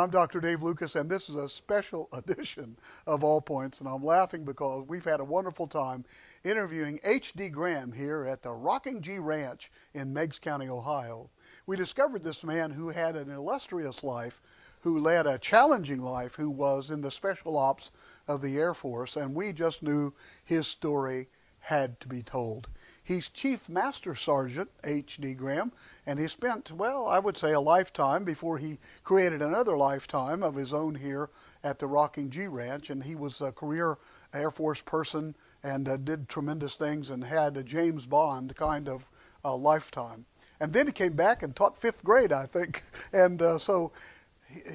I'm Dr. Dave Lucas, and this is a special edition of All Points. And I'm laughing because we've had a wonderful time interviewing H.D. Graham here at the Rocking G Ranch in Meigs County, Ohio. We discovered this man who had an illustrious life, who led a challenging life, who was in the special ops of the Air Force, and we just knew his story had to be told. He's Chief Master Sergeant H.D. Graham, and he spent, well, I would say a lifetime before he created another lifetime of his own here at the Rocking G Ranch, and he was a career Air Force person and did tremendous things and had a James Bond kind of lifetime. And then he came back and taught fifth grade, I think, and so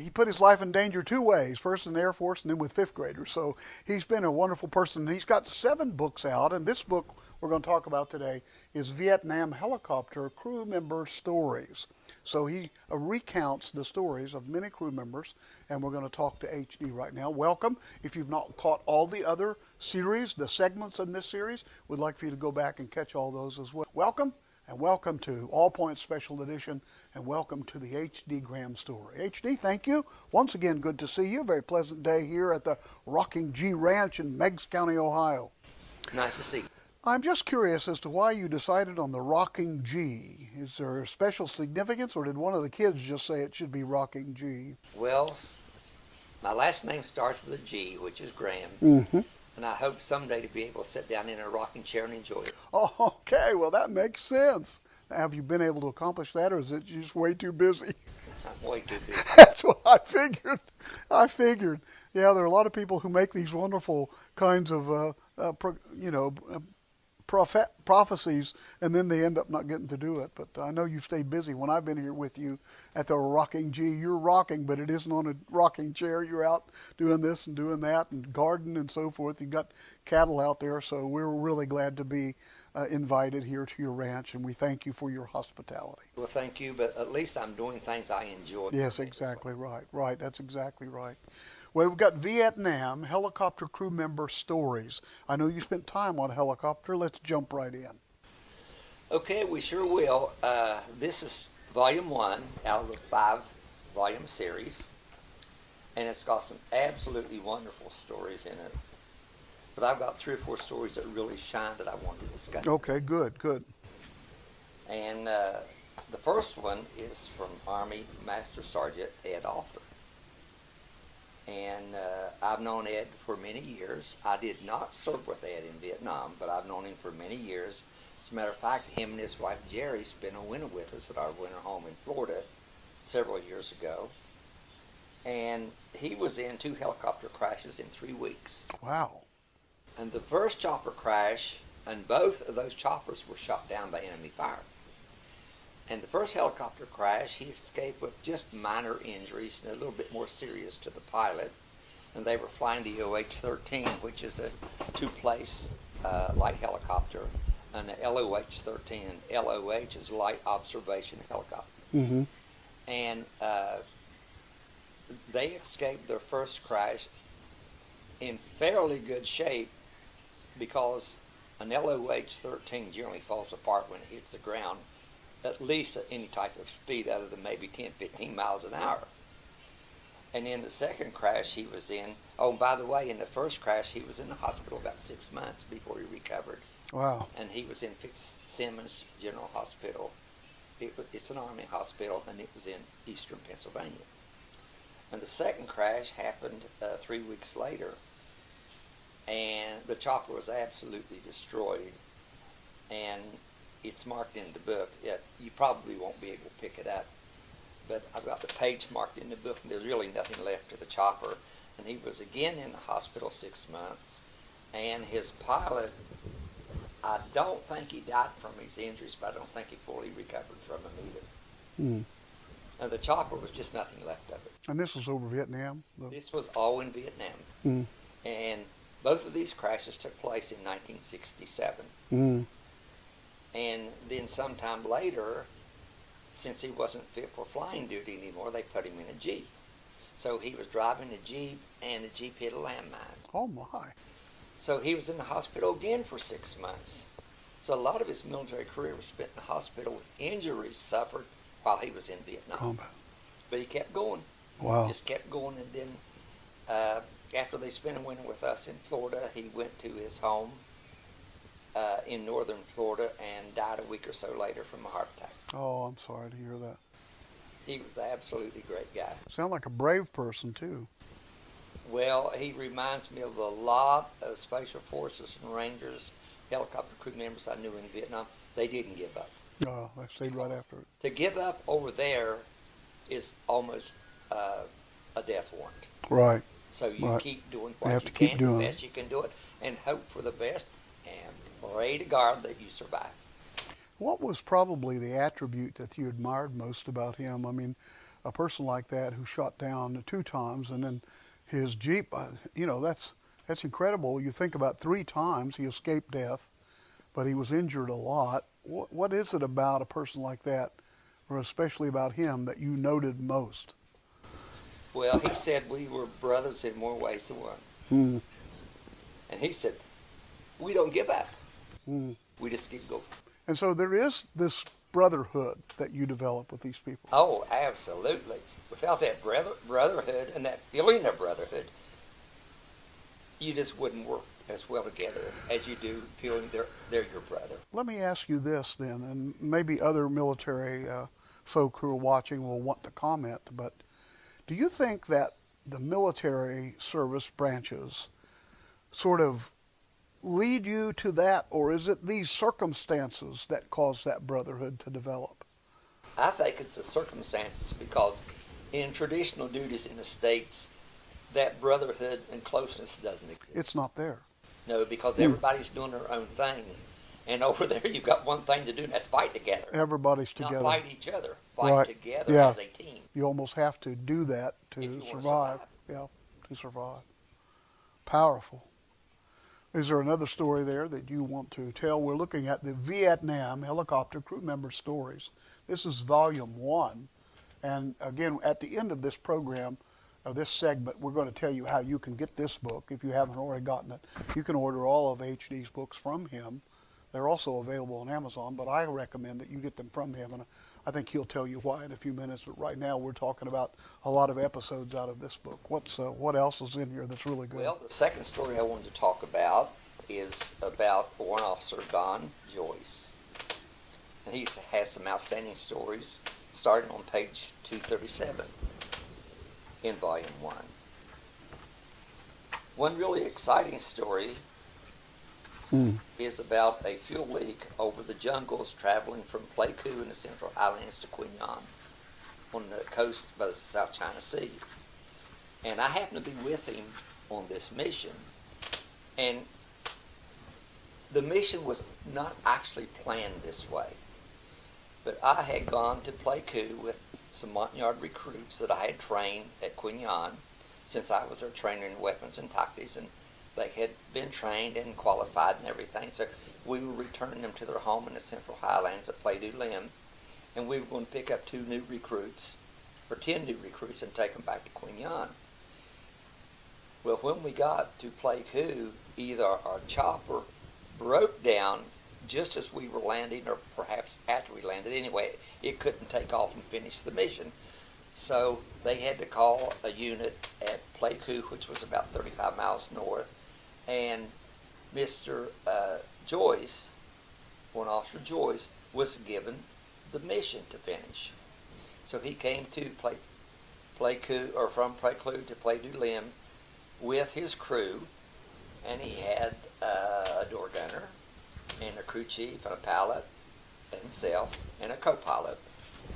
he put his life in danger two ways, first in the Air Force and then with fifth graders. So he's been a wonderful person. He's got 7 books out, and this book we're going to talk about today is Vietnam Helicopter Crew Member Stories. So he recounts the stories of many crew members, and we're going to talk to HD right now. Welcome. If you've not caught all the other series, the segments in this series, we'd like for you to go back and catch all those as well. Welcome. And welcome to All Points Special Edition, and welcome to the H.D. Graham story. H.D., thank you. Once again, good to see you. Very pleasant day here at the Rocking G Ranch in Meigs County, Ohio. Nice to see you. I'm just curious as to why you decided on the Rocking G. Is there a special significance, or did one of the kids just say it should be Rocking G? Well, my last name starts with a G, which is Graham. Mm-hmm. And I hope someday to be able to sit down in a rocking chair and enjoy it. Oh, okay, well, that makes sense. Have you been able to accomplish that, or is it just way too busy? I'm way too busy. That's what I figured. Yeah, there are a lot of people who make these wonderful kinds of, prophecies, and then they end up not getting to do it. But I know you've stayed busy. When I've been here with you at the Rocking G, you're rocking, but it isn't on a rocking chair. You're out doing this and doing that and garden and so forth. You've got cattle out there, so we're really glad to be invited here to your ranch, and we thank you for your hospitality. Well, thank you, but at least I'm doing things I enjoy. Yes, exactly right. Right, that's exactly right. Well, we've got Vietnam Helicopter Crew Member Stories. I know you spent time on a helicopter. Let's jump right in. Okay, we sure will. This is Volume 1 out of the 5-volume series, and it's got some absolutely wonderful stories in it. But I've got 3 or 4 stories that really shine that I want to discuss. Okay, good. And the first one is from Army Master Sergeant Ed Arthur. And I've known Ed for many years. I did not serve with Ed in Vietnam, but I've known him for many years. As a matter of fact, him and his wife Jerry spent a winter with us at our winter home in Florida several years ago. And he was in 2 helicopter crashes in 3 weeks. Wow. And the first chopper crash, and both of those choppers were shot down by enemy fire. And the first helicopter crash, he escaped with just minor injuries and a little bit more serious to the pilot. And they were flying the OH-13, which is a 2-place light helicopter, and the LOH-13. LOH is Light Observation Helicopter. Mm-hmm. And they escaped their first crash in fairly good shape, because an LOH-13 generally falls apart when it hits the ground, at least at any type of speed other than maybe 10, 15 miles an hour. And in the second crash he was in, oh, by the way, in the first crash he was in the hospital about 6 months before he recovered. Wow. And he was in Fitzsimmons General Hospital. It's an Army hospital, and it was in eastern Pennsylvania. And the second crash happened 3 weeks later, and the chopper was absolutely destroyed, and it's marked in the book. You probably won't be able to pick it up, but I've got the page marked in the book, and there's really nothing left of the chopper. And he was again in the hospital 6 months, and his pilot, I don't think he died from his injuries, but I don't think he fully recovered from them either. Mm. And the chopper was just nothing left of it. And this was over Vietnam? This was all in Vietnam. Mm. And both of these crashes took place in 1967. Mm. And then sometime later, since he wasn't fit for flying duty anymore, they put him in a Jeep. So he was driving a Jeep, and the Jeep hit a landmine. Oh, my. So he was in the hospital again for 6 months. So a lot of his military career was spent in the hospital with injuries suffered while he was in Vietnam. Combat. But he kept going. Wow. Just kept going, and then after they spent a winter with us in Florida, he went to his home in northern Florida and died a week or so later from a heart attack. Oh, I'm sorry to hear that. He was an absolutely great guy. Sound like a brave person, too. Well, he reminds me of a lot of Special Forces and Rangers, helicopter crew members I knew in Vietnam. They didn't give up. They stayed right after it. To give up over there is almost a death warrant. Right. So you Right. keep doing You what have you to keep can, doing the it. best you can do it, and hope for the best, and pray to God that you survive. What was probably the attribute that you admired most about him? I mean, a person like that who shot down 2 times, and then his Jeep, that's incredible. You think about 3 times he escaped death, but he was injured a lot. What is it about a person like that, or especially about him, that you noted most? Well, he said we were brothers in more ways than one. Hmm. And he said, we don't give up. Hmm. We just keep going. And so there is this brotherhood that you develop with these people. Oh, absolutely. Without that brotherhood and that feeling of brotherhood, you just wouldn't work as well together as you do feeling they're your brother. Let me ask you this then, and maybe other military folk who are watching will want to comment, but do you think that the military service branches sort of lead you to that, or is it these circumstances that cause that brotherhood to develop? I think it's the circumstances, because in traditional duties in the States, that brotherhood and closeness doesn't exist. It's not there. No, because everybody's doing their own thing. And over there, you've got one thing to do, and that's fight together. Everybody's together. Not fight each other. Fight Right. together Yeah. as a team. You almost have to do that If you to wanna survive. survive. Yeah, to survive. Powerful. Is there another story there that you want to tell? We're looking at the Vietnam helicopter crew member stories. This is volume 1. And again, at the end of this program, this segment, we're going to tell you how you can get this book if you haven't already gotten it. You can order all of HD's books from him. They're also available on Amazon, but I recommend that you get them from him, and I think he'll tell you why in a few minutes. But right now, we're talking about a lot of episodes out of this book. What else is in here that's really good? Well, the second story I wanted to talk about is about Warrant Officer Don Joyce. And he has some outstanding stories, starting on page 237 in volume 1. One really exciting story is about a fuel leak over the jungles traveling from Pleiku in the Central Highlands to Quy Nhon on the coast by the South China Sea. And I happened to be with him on this mission, and the mission was not actually planned this way. But I had gone to Pleiku with some Montagnard recruits that I had trained at Quy Nhon, since I was their trainer in weapons and tactics, and they had been trained and qualified and everything. So we were returning them to their home in the Central Highlands at Play Du Lim, and we were going to pick up 2 new recruits, or 10 new recruits, and take them back to Quy Nhon. Well, when we got to Pleiku, either our chopper broke down just as we were landing, or perhaps after we landed. Anyway, it couldn't take off and finish the mission. So they had to call a unit at Pleiku, which was about 35 miles north, and Mr. Joyce, Warrant Officer Joyce, was given the mission to finish. So he came to Pleiku, or from Pleiku to Play Du Lim with his crew, and he had a door gunner and a crew chief and a pilot and himself and a co-pilot.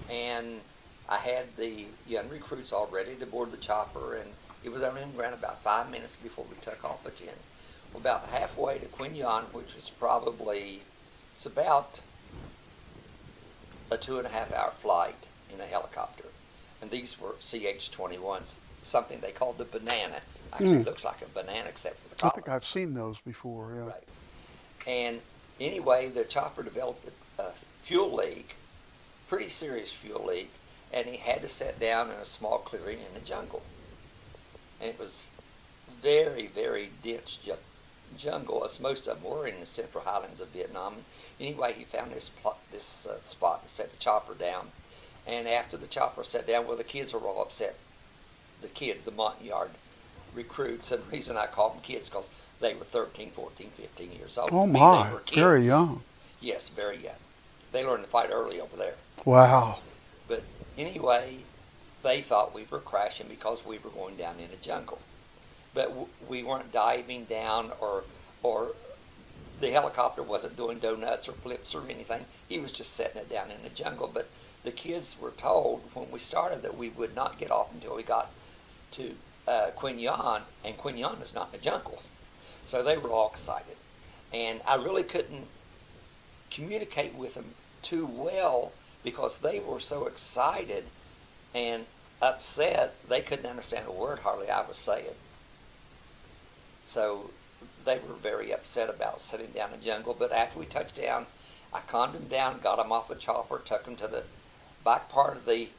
And I had the young recruits all ready to board the chopper, and it was only around about 5 minutes before we took off again. About halfway to Quy Nhon, which was it's about a 2.5-hour flight in a helicopter. And these were CH-21s, something they called the banana. Actually, it looks like a banana except for the I collar. think I've seen those before, yeah. Right. And anyway, the chopper developed a fuel leak, pretty serious fuel leak, and he had to set down in a small clearing in the jungle. And it was very, very dense jungle, as most of them were in the Central Highlands of Vietnam. Anyway, he found this spot to set the chopper down. And after the chopper set down, well, the kids were all upset the kids, the Montyard recruits. And the reason I called them kids because they were 13, 14, 15 years old. Oh To me, my, they were kids. very young. Yes, very young. They learned to fight early over there. Wow. But anyway, they thought we were crashing because we were going down in a jungle. But we weren't diving down, or the helicopter wasn't doing donuts or flips or anything. He was just setting it down in the jungle. But the kids were told when we started that we would not get off until we got to Quin Yon, and Quin Yon is not in the jungles. So they were all excited. And I really couldn't communicate with them too well because they were so excited and upset they couldn't understand a word hardly I was saying. So they were very upset about sitting down in the jungle. But after we touched down, I calmed them down, got them off the chopper, took them to the back part of the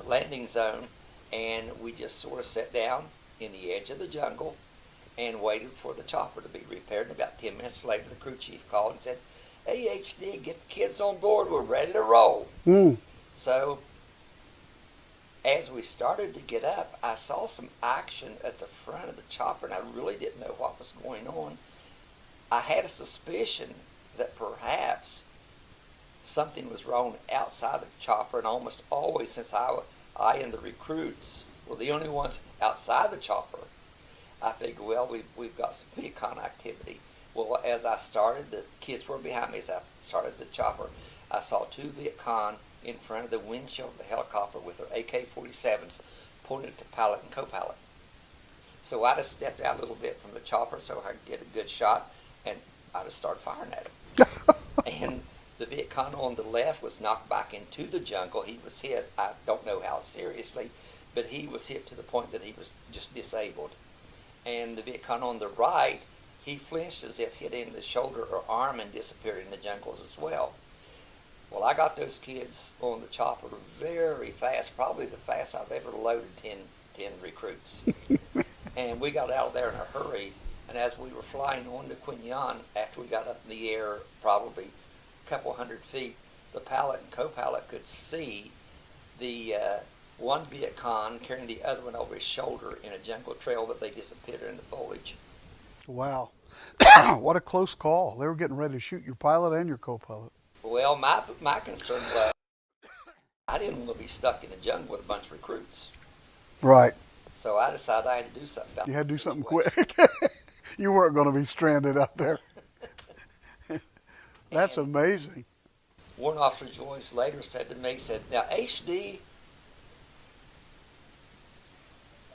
landing zone, and we just sort of sat down in the edge of the jungle and waited for the chopper to be repaired. And about 10 minutes later, the crew chief called and said, "Hey, HD, get the kids on board. We're ready to roll." So as we started to get up, I saw some action at the front of the chopper, and I really didn't know what was going on. I had a suspicion that perhaps something was wrong outside the chopper, and almost always, since I and the recruits were the only ones outside the chopper, I figured, well, we've got some Viet Cong activity. Well, as I started, the kids were behind me as I started the chopper. I saw 2 Viet Cong in front of the windshield of the helicopter with their AK-47s pointed to pilot and co-pilot. So I just stepped out a little bit from the chopper so I could get a good shot, and I just started firing at him. And the Viet Cong on the left was knocked back into the jungle. He was hit, I don't know how seriously, but he was hit to the point that he was just disabled. And the Viet Cong on the right, he flinched as if hit in the shoulder or arm and disappeared in the jungles as well. Well, I got those kids on the chopper very fast, probably the fastest I've ever loaded 10 recruits. And we got out of there in a hurry, and as we were flying on to Quin Yon, after we got up in the air probably a couple hundred feet, the pilot and co-pilot could see the one Viet Cong carrying the other one over his shoulder in a jungle trail, but they disappeared in the foliage. Wow. What a close call. They were getting ready to shoot your pilot and your co-pilot. Well, my concern was I didn't want to be stuck in the jungle with a bunch of recruits. Right. So I decided I had to do something about it. You had to do something quick. You weren't going to be stranded out there. That's amazing. Warrant Officer Joyce later said to me, "Now, HD,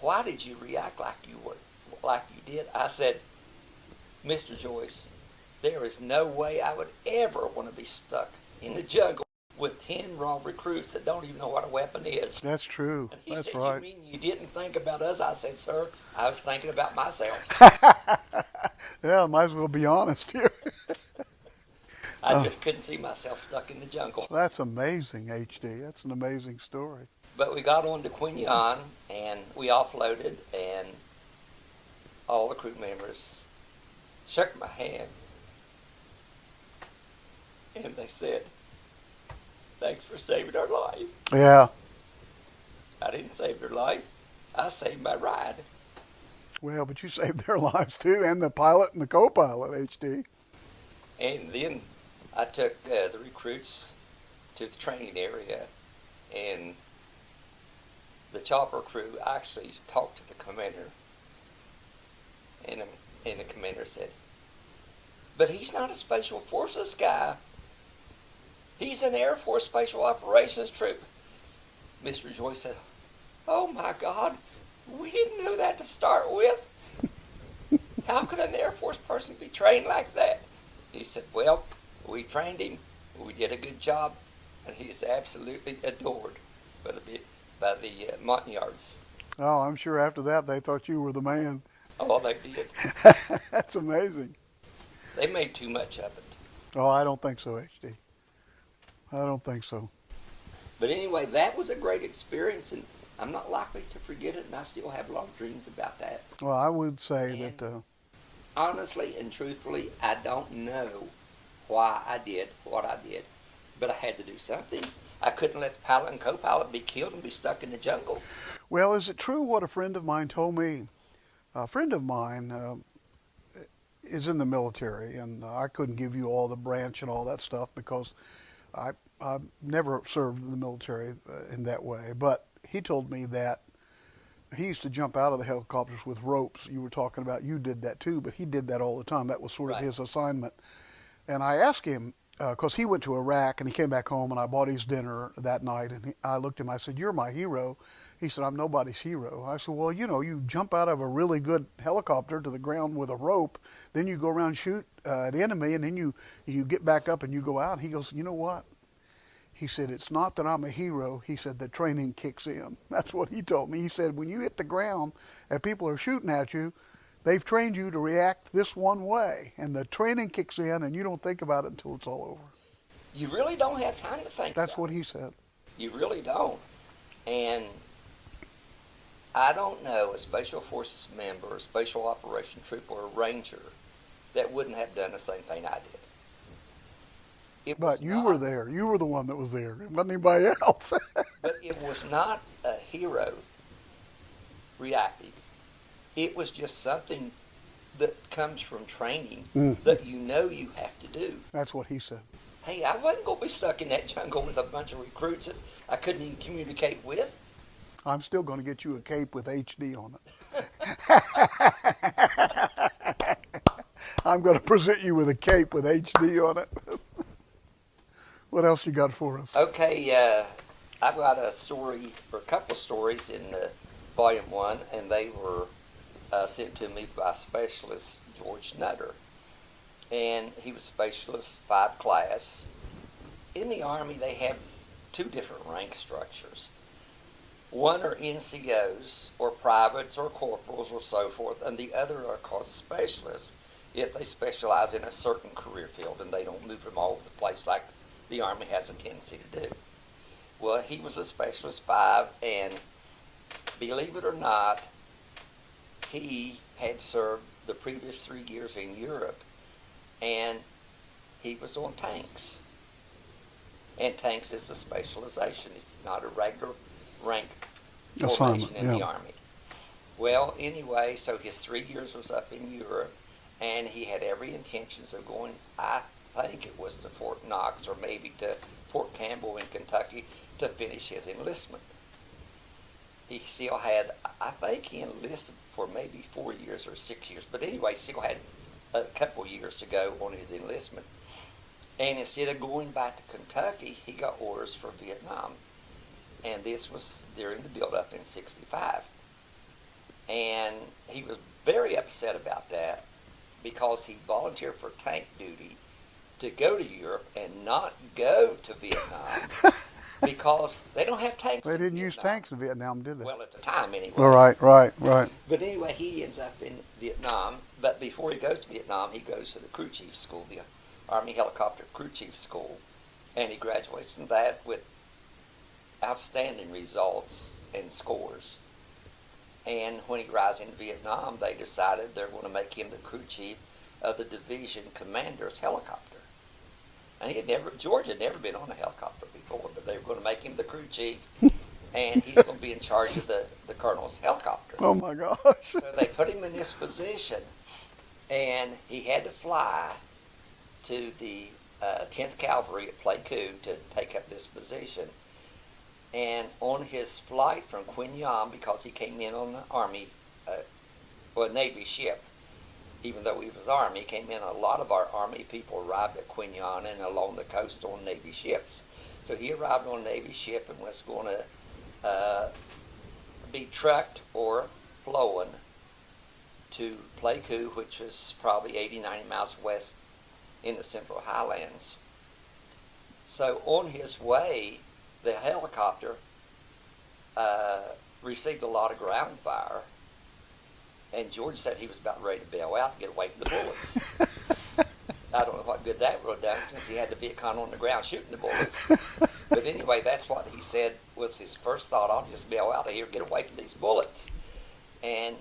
why did you react like you did?" I said, "Mr. Joyce, there is no way I would ever want to be stuck in the jungle with 10 raw recruits that don't even know what a weapon is." That's true. And he That's said, right. "You mean you didn't think about us?" I said, "Sir, I was thinking about myself." Yeah, might as well be honest here. I just couldn't see myself stuck in the jungle. That's amazing, HD. That's an amazing story. But we got on to Quin Yon, and we offloaded, and all the crew members shook my hand, and they said, "Thanks for saving our life." Yeah. I didn't save their life. I saved my ride. Well, but you saved their lives too, and the pilot and the co-pilot, HD. And then I took the recruits to the training area, and the chopper crew actually talked to the commander, and the commander said, "But he's not a Special Forces guy. He's an Air Force Special Operations troop." Mr. Joyce said, "Oh my God, we didn't know that to start with. How could an Air Force person be trained like that?" He said, "Well, we trained him. We did a good job, and he is absolutely adored by the Montyards." Oh, I'm sure after that they thought you were the man. Oh, they did. That's amazing. They made too much of it. Oh, I don't think so, HD. I don't think so. But anyway, that was a great experience, and I'm not likely to forget it, and I still have a lot of dreams about that. Well, I would say And that honestly and truthfully, I don't know why I did what I did, but I had to do something. I couldn't let the pilot and co-pilot be killed and be stuck in the jungle. Well, is it true what a friend of mine told me? A friend of mine is in the military, and I couldn't give you all the branch and all that stuff because I never served in the military in that way. But he told me that he used to jump out of the helicopters with ropes. You were talking about you did that too, but he did that all the time. That was sort of Right. his assignment. And I asked him, because he went to Iraq and he came back home, and I bought his dinner that night. And I looked at him, I said, "You're my hero." He said, "I'm nobody's hero." I said, "Well, you jump out of a really good helicopter to the ground with a rope, then you go around shoot at the enemy, and then you get back up and you go out." He goes, "You know what?" He said, "It's not that I'm a hero." He said, "The training kicks in." That's what he told me. He said, "When you hit the ground and people are shooting at you, they've trained you to react this one way, and the training kicks in, and you don't think about it until it's all over." You really don't have time to think That's about what it. he said. You really don't. And I don't know a Special Forces member, a Special Operation Troop, or a Ranger that wouldn't have done the same thing I did. It was But you not- were there. You were the one that was there. It wasn't anybody else. But it was not a hero reacting. It was just something that comes from training that you know you have to do. That's what he said. Hey, I wasn't going to be stuck in that jungle with a bunch of recruits that I couldn't even communicate with. I'm still going to get you a cape with HD on it. I'm going to present you with a cape with HD on it. What else you got for us? Okay, I've got a story, or a couple of stories in Volume 1, and they were sent to me by Specialist George Nutter. And he was Specialist 5 class. In the Army, they have two different rank structures. One are NCOs, or privates, or corporals, or so forth, and the other are called specialists if they specialize in a certain career field and they don't move from all over the place like the Army has a tendency to do. Well, he was a Specialist 5, and believe it or not, he had served the previous 3 years in Europe, and he was on tanks. And tanks is a specialization. It's not a regular rank formation in the Army. Well, anyway, so his 3 years was up in Europe, and he had every intentions of going, I think it was to Fort Knox or maybe to Fort Campbell in Kentucky to finish his enlistment. He still had, I think he enlisted for maybe 4 years or 6 years, but anyway, still had a couple years to go on his enlistment. And instead of going back to Kentucky, he got orders for Vietnam. And this was during the build-up in 65. And he was very upset about that because he volunteered for tank duty to go to Europe and not go to Vietnam because they don't have tanks. They in didn't use Vietnam. tanks in Vietnam, did they? Well, at the time, anyway. All right. But anyway, he ends up in Vietnam. But before he goes to Vietnam, he goes to the crew chief school, the Army Helicopter Crew Chief School, and he graduates from that with outstanding results and scores. And when he arrives in Vietnam, they decided they're going to make him the crew chief of the division commander's helicopter. And George had never been on a helicopter before, but they were going to make him the crew chief, and he's going to be in charge of the colonel's helicopter. Oh my gosh. So they put him in this position, and he had to fly to the 10th Cavalry at Pleiku to take up this position. And on his flight from Quinh Nham, because he came in on the Army, Navy ship, even though he was Army, came in, a lot of our Army people arrived at Quinh Nham and along the coast on Navy ships. So he arrived on a Navy ship and was going to be trucked or flown to Pleiku, which is probably 80, 90 miles west in the Central Highlands. So on his way, the helicopter received a lot of ground fire, and George said he was about ready to bail out and get away from the bullets. I don't know what good that would have done since he had the Viet Cong on the ground shooting the bullets. But anyway, that's what he said was his first thought. I'll just bail out of here, get away from these bullets. And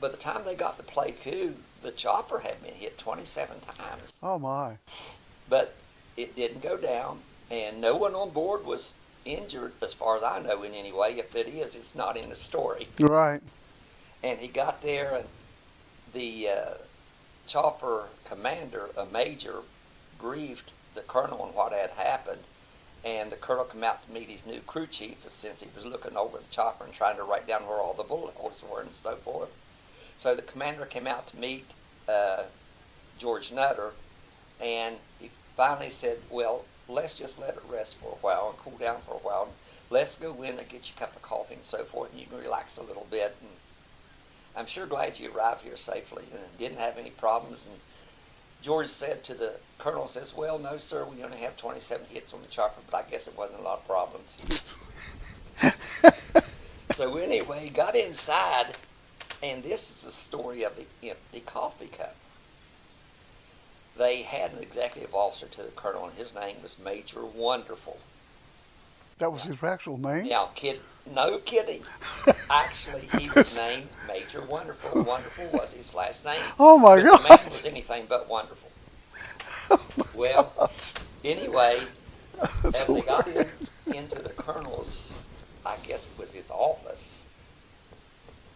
by the time they got to Pleiku, the chopper had been hit 27 times. Oh my. But it didn't go down, and no one on board was injured, as far as I know, in any way. If it is, it's not in the story. Right. And he got there, and the chopper commander, a major, briefed the colonel on what had happened. And the colonel came out to meet his new crew chief, since he was looking over the chopper and trying to write down where all the bullet holes were and so forth. So the commander came out to meet George Nutter, and he finally said, well, let's just let it rest for a while and cool down for a while. Let's go in and get you a cup of coffee and so forth, and you can relax a little bit. And I'm sure glad you arrived here safely and didn't have any problems. And George said to the colonel, says, well, no, sir, we only have 27 hits on the chopper, but I guess it wasn't a lot of problems. So anyway, got inside, and this is the story of the empty coffee cup. They had an executive officer to the colonel, and his name was Major Wonderful. That was his actual name? Now, no kidding. Actually, he was named Major Wonderful. Wonderful was his last name. Oh, my but God. The man was anything but wonderful. Well, anyway, as they got into the colonel's, I guess it was his office,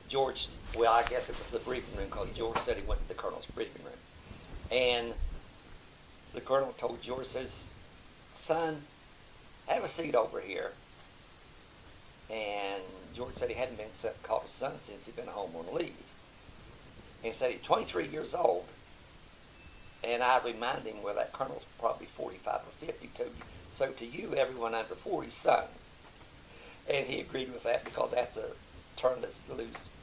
George, well, I guess it was the briefing room, because George said he went to the colonel's briefing room. And the colonel told George, says, son, have a seat over here. And George said he hadn't been called his son since he'd been home on leave. And he said he's 23 years old. And I reminded him, well, that colonel's probably 45 or 50. So to you, everyone under 40 is son. And he agreed with that, because that's a term that's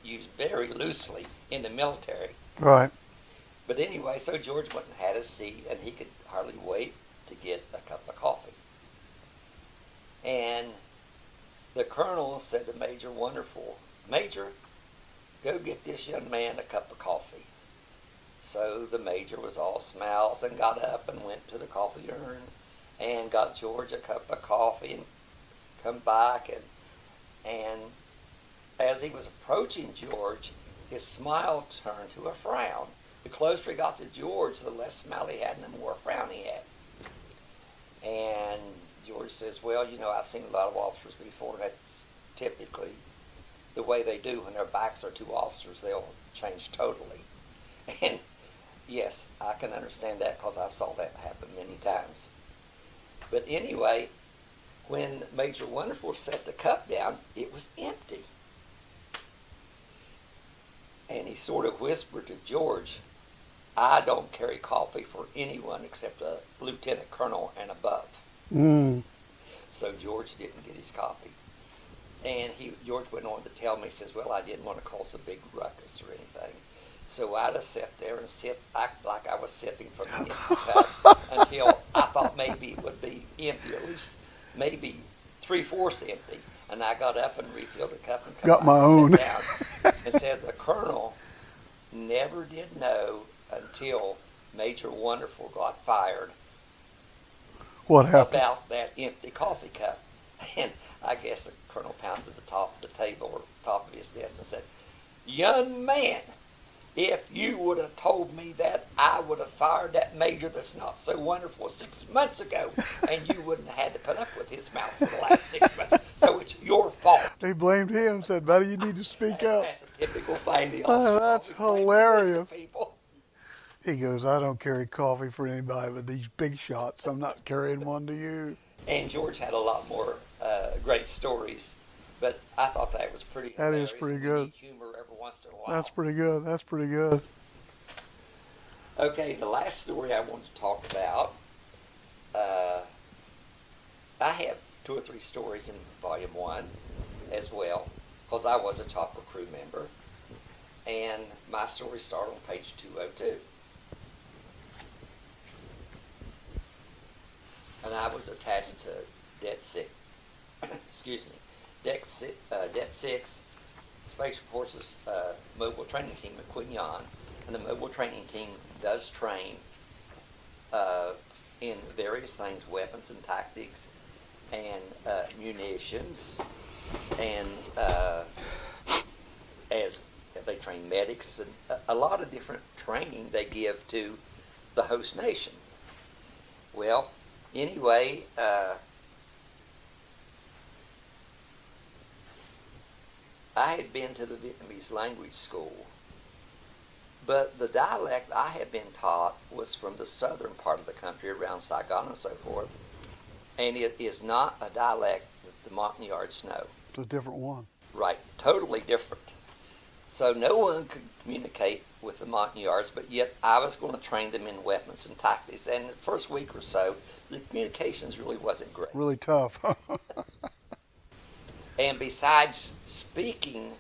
used very loosely in the military. Right. But anyway, so George went and had a seat, and he could hardly wait to get a cup of coffee. And the colonel said to Major Wonderful, Major, go get this young man a cup of coffee. So the major was all smiles and got up and went to the coffee urn and got George a cup of coffee and come back. And as he was approaching George, his smile turned to a frown. The closer he got to George, the less smile he had and the more frown he had. And George says, well, you know, I've seen a lot of officers before, and that's typically the way they do when their backs are to officers. They'll change totally. And yes, I can understand that, because I saw that happen many times. But anyway, when Major Wonderful set the cup down, it was empty. And he sort of whispered to George, I don't carry coffee for anyone except a lieutenant colonel and above. Mm. So George didn't get his coffee. And George went on to tell me, he says, well, I didn't want to cause a big ruckus or anything. So I just sat there and act like I was sipping from the empty cup until I thought maybe it would be empty, at least maybe 3/4 empty. And I got up and refilled the cup and got my own. Sat down and said the colonel never did know until Major Wonderful got fired What happened? about that empty coffee cup. And I guess the colonel pounded the top of the table or top of his desk and said, young man, if you would have told me that, I would have fired that major that's not so wonderful 6 months ago, and you wouldn't have had to put up with his mouth for the last 6 months. So it's your fault. They blamed him, said, buddy, you need to speak up. That's a typical thing. The Oh, officer that's always blames hilarious. the people. He goes, I don't carry coffee for anybody but these big shots. I'm not carrying one to you. And George had a lot more great stories, but I thought that was pretty That is hilarious. pretty We good. need humor every once in a while. That's pretty good. That's pretty good. Okay, the last story I want to talk about, I have 2 or 3 stories in Volume 1 as well, because I was a chopper crew member, and my story started on page 202. And I was attached to Det 6, excuse me, Det 6 Special Forces Mobile Training Team at Queen Yan. And the mobile training team does train in various things, weapons and tactics, and munitions, and as they train medics, and a lot of different training they give to the host nation. Well, anyway, I had been to the Vietnamese language school, but the dialect I had been taught was from the southern part of the country around Saigon and so forth, and it is not a dialect that the Montagnards know. It's a different one. Right, totally different. So no one could communicate with the Montagnards, but yet I was going to train them in weapons and tactics. And the first week or so, the communications really wasn't great. Really tough. And besides speaking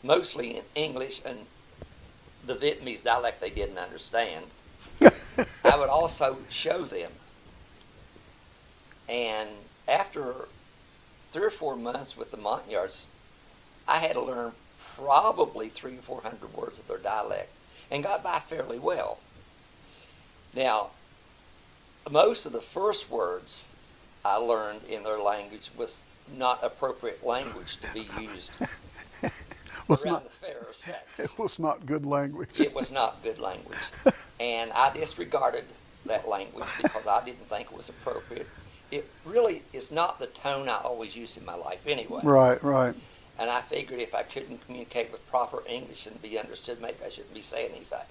mostly in English and the Vietnamese dialect they didn't understand, I would also show them. And after 3 or 4 months with the Montagnards, I had to learn probably 300 or 400 words of their dialect and got by fairly well. Now, most of the first words I learned in their language was not appropriate language to be used around the fairer sex. It was not good language. It was not good language. And I disregarded that language because I didn't think it was appropriate. It really is not the tone I always use in my life anyway. Right, right. And I figured if I couldn't communicate with proper English and be understood, maybe I shouldn't be saying anything.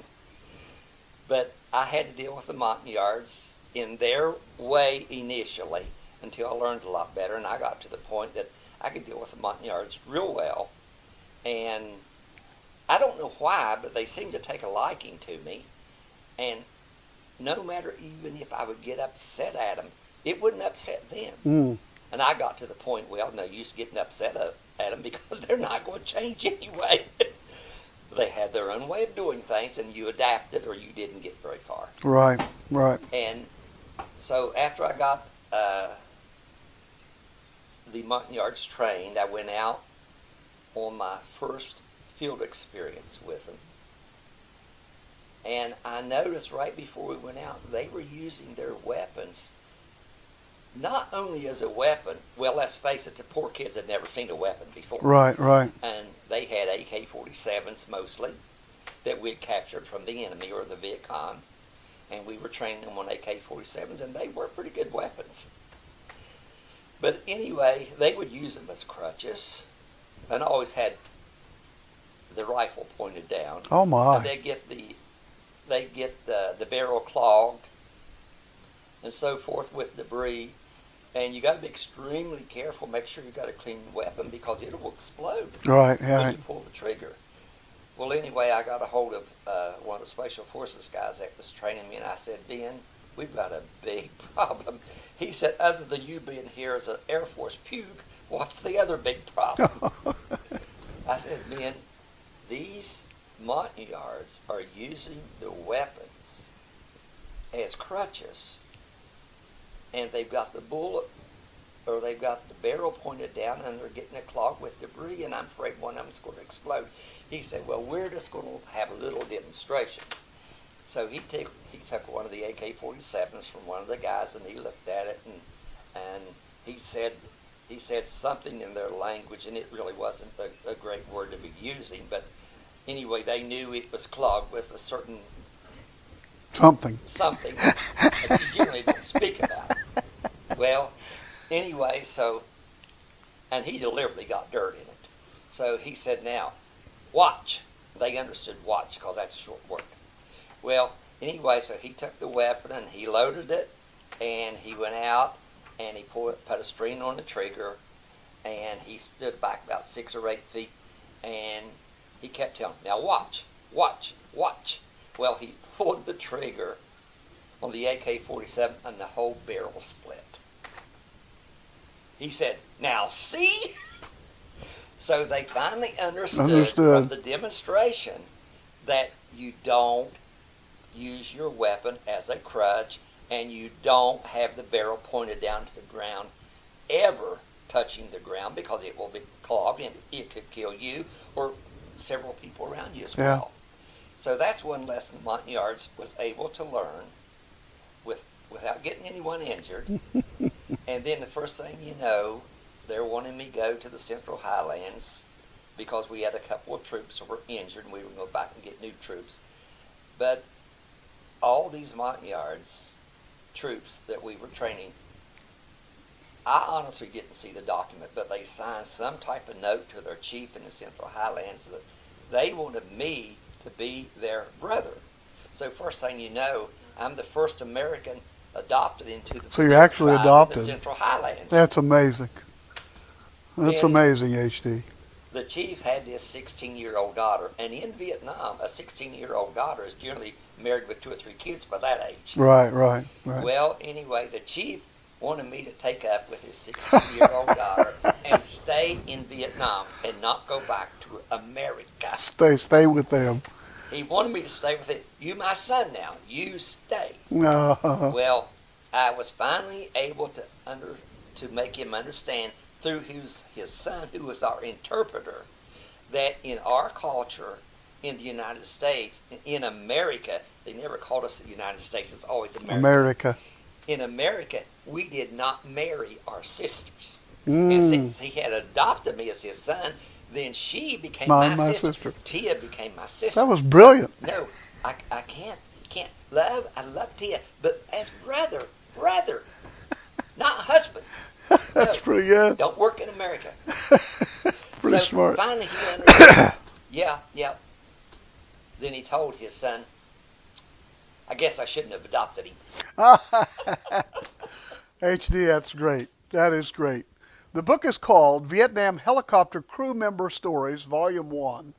But I had to deal with the Montagnards in their way initially until I learned a lot better, and I got to the point that I could deal with the Montagnards real well. And I don't know why, but they seemed to take a liking to me. And no matter even if I would get upset at them, it wouldn't upset them. Mm. And I got to the point, well, no use getting upset at them because they're not going to change anyway. They had their own way of doing things, and you adapted or you didn't get very far. Right, right. And so after I got the Montagnards trained, I went out on my first field experience with them. And I noticed right before we went out, they were using their weapons not only as a weapon. Well, let's face it, the poor kids had never seen a weapon before. Right, right. And they had AK-47s mostly that we had captured from the enemy or the Viet Cong. And we were training them on AK-47s, and they were pretty good weapons. But anyway, they would use them as crutches, and always had the rifle pointed down. Oh my! And they'd get the barrel clogged, and so forth with debris. And you got to be extremely careful. Make sure you got a clean weapon because it will explode Right, when right. you pull the trigger. Well, anyway, I got a hold of one of the Special Forces guys that was training me, and I said, Ben, we've got a big problem. He said, other than you being here as an Air Force puke, what's the other big problem? I said, Ben, these Montagnards are using the weapons as crutches, and they've got the bullet, or they've got the barrel pointed down, and they're getting it clogged with debris, and I'm afraid one of them's going to explode. He said, well, we're just going to have a little demonstration. So he took one of the AK-47s from one of the guys, and he looked at it, and he said something in their language, and it really wasn't a great word to be using, but anyway, they knew it was clogged with a certain Something. that you generally don't speak about. Well, anyway, so, and he deliberately got dirt in it. So he said, now, watch. They understood watch because that's a short word. Well, anyway, so he took the weapon and he loaded it, and he went out and he put a string on the trigger, and he stood back about 6 or 8 feet, and he kept telling me, now watch, watch, watch. Well, he pulled the trigger on the AK-47 and the whole barrel split. He said, now see? So they finally understood from the demonstration that you don't use your weapon as a crutch, and you don't have the barrel pointed down to the ground ever touching the ground because it will be clogged and it could kill you or several people around you as well. So that's one lesson Montagnards was able to learn without getting anyone injured. And then the first thing you know, they're wanting me to go to the Central Highlands because we had a couple of troops that were injured and we were going to go back and get new troops. But all these Montagnards troops that we were training, I honestly didn't see the document, but they signed some type of note to their chief in the Central Highlands that they wanted me to be their brother. So first thing you know, I'm the first American adopted into the So you're actually tribe adopted. in the Central Highlands. That's amazing. That's And amazing, HD. the chief had this 16-year-old daughter, and in Vietnam, a 16-year-old daughter is generally married with 2 or 3 kids by that age. Right, right, right. Well, anyway, the chief wanted me to take up with his 16-year-old daughter and stay in Vietnam and not go back to America. Stay with them. He wanted me to stay with it. You my son now. You stay. Uh, Well, I was finally able to make him understand through his son, who was our interpreter, that in our culture, in the United States, in America, they never called us the United States. It's always America. America. In America, we did not marry our sisters. And since he had adopted me as his son, then she became my sister. Tia became my sister. That was brilliant. No, I can't love. I love Tia, but as brother, not husband. That's No, pretty good. don't work in America. Pretty So smart. finally he understood. Yeah. Then he told his son, I guess I shouldn't have adopted him. HD, that's great. That is great. The book is called Vietnam Helicopter Crew Member Stories, Volume 1.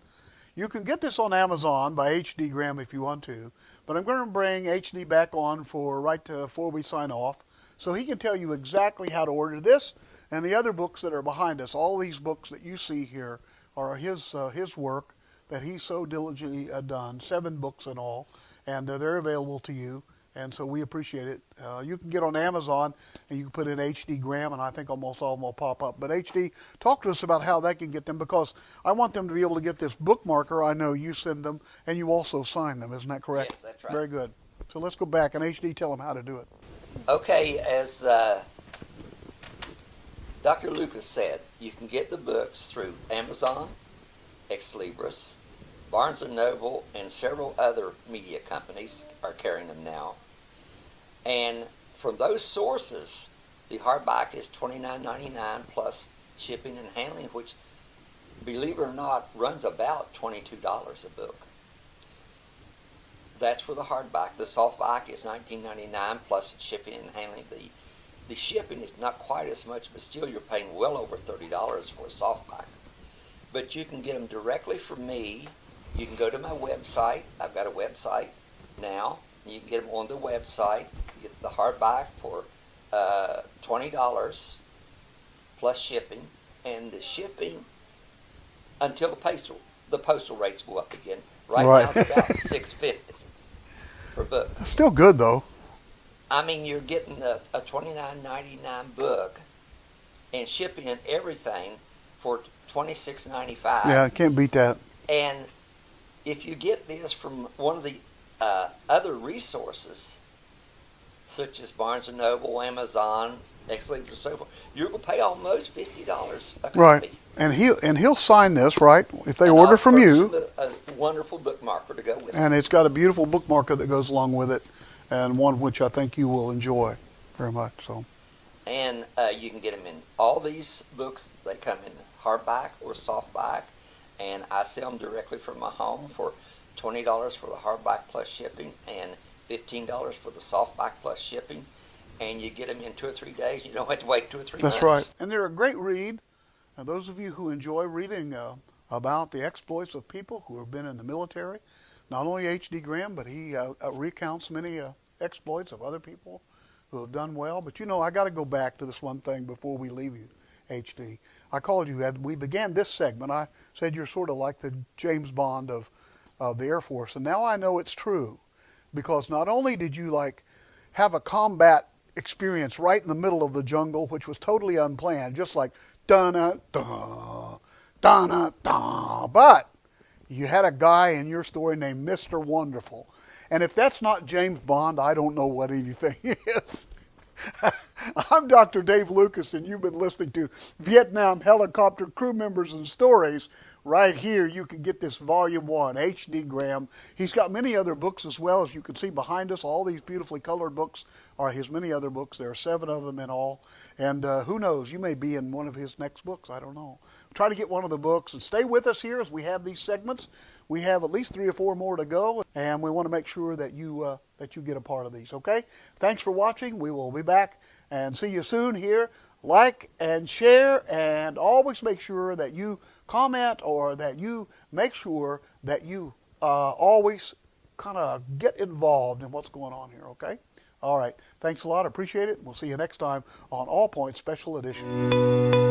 You can get this on Amazon by HD Graham if you want to, but I'm going to bring HD back on before we sign off, so he can tell you exactly how to order this and the other books that are behind us. All these books that you see here are his work that he's so diligently done, 7 books in all, and they're available to you. And so we appreciate it. You can get on Amazon and you can put in HD Graham, and I think almost all of them will pop up. But HD, talk to us about how they can get them, because I want them to be able to get this bookmarker. I know you send them and you also sign them. Isn't that correct? Yes, that's right. Very good. So let's go back and HD, tell them how to do it. Okay, as Dr. Lucas said, you can get the books through Amazon, Ex Libris, Barnes & Noble, and several other media companies are carrying them now. And from those sources, the hardback is $29.99 plus shipping and handling, which, believe it or not, runs about $22 a book. That's for the hardback. The softback is $19.99 plus shipping and handling. The shipping is not quite as much, but still you're paying well over $30 for a softback. But you can get them directly from me. You can go to my website. I've got a website now. You can get them on the website. You get the hardback for $20 plus shipping, and the shipping until the postal rates go up again. Right now it's about $6.50 per book. That's still good, though. I mean, you're getting a $29.99 book and shipping and everything for $26.95. Yeah, I can't beat that. And if you get this from one of the other resources, such as Barnes & Noble, Amazon, Ex Libris, and so forth, you're going to pay almost $50 a copy. Right. And he'll sign this, right, if they And order I'll from you. purchase a wonderful bookmarker to go with it. And it's got a beautiful bookmarker that goes along with it, and one which I think you will enjoy very much. So. And you can get them in all these books. They come in hardback or softback, and I sell them directly from my home for $20 for the hardback plus shipping and $15 for the softback plus shipping. And you get them in 2 or 3 days. You don't have to wait 2 or 3 months. That's right. And they're a great read. And those of you who enjoy reading about the exploits of people who have been in the military, not only H.D. Graham, but he recounts many exploits of other people who have done well. But, I got to go back to this one thing before we leave you, H.D. I called you, we began this segment, I said you're sort of like the James Bond of the Air Force. And now I know it's true, because not only did you have a combat experience right in the middle of the jungle, which was totally unplanned, just like da-na-da, da-na-da, but you had a guy in your story named Mr. Wonderful. And if that's not James Bond, I don't know what anything is. I'm Dr. Dave Lucas, and you've been listening to Vietnam Helicopter Crew Members and Stories right here you can get this volume 1, H.D. Graham. He's got many other books as well. As you can see behind us, all these beautifully colored books are his many other books. There are 7 of them in all. And who knows, you may be in one of his next books. I don't know. Try to get one of the books and stay with us here as we have these segments. We have at least 3 or 4 more to go, and we want to make sure that you get a part of these, okay? Thanks for watching. We will be back and see you soon here. Like and share, and always make sure that you comment, or that you make sure that you always kind of get involved in what's going on here, okay? All right. Thanks a lot. Appreciate it. We'll see you next time on All Points Special Edition.